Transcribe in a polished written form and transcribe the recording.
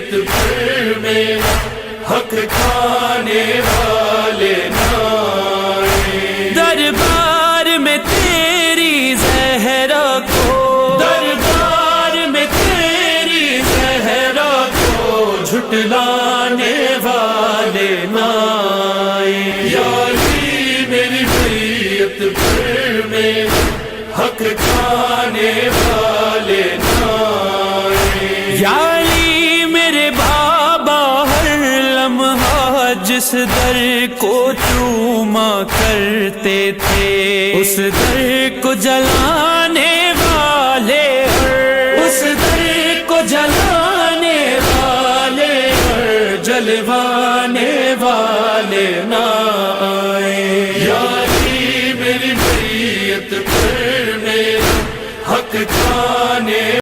शरीयत पर में हक खाने वाले नाए। दरबार में तेरी ज़हरा को, दरबार में तेरी ज़हरा को झुटलाने वाले नाए। या अली मेरी शरीयत पर में हक खाने वाले नाए। या अली मेरे बाबा हर लम्हा जिस दर को चूमा करते थे, उस दर को जलाने वाले, उस दर को जलाने वाले, जलवाने वाले ना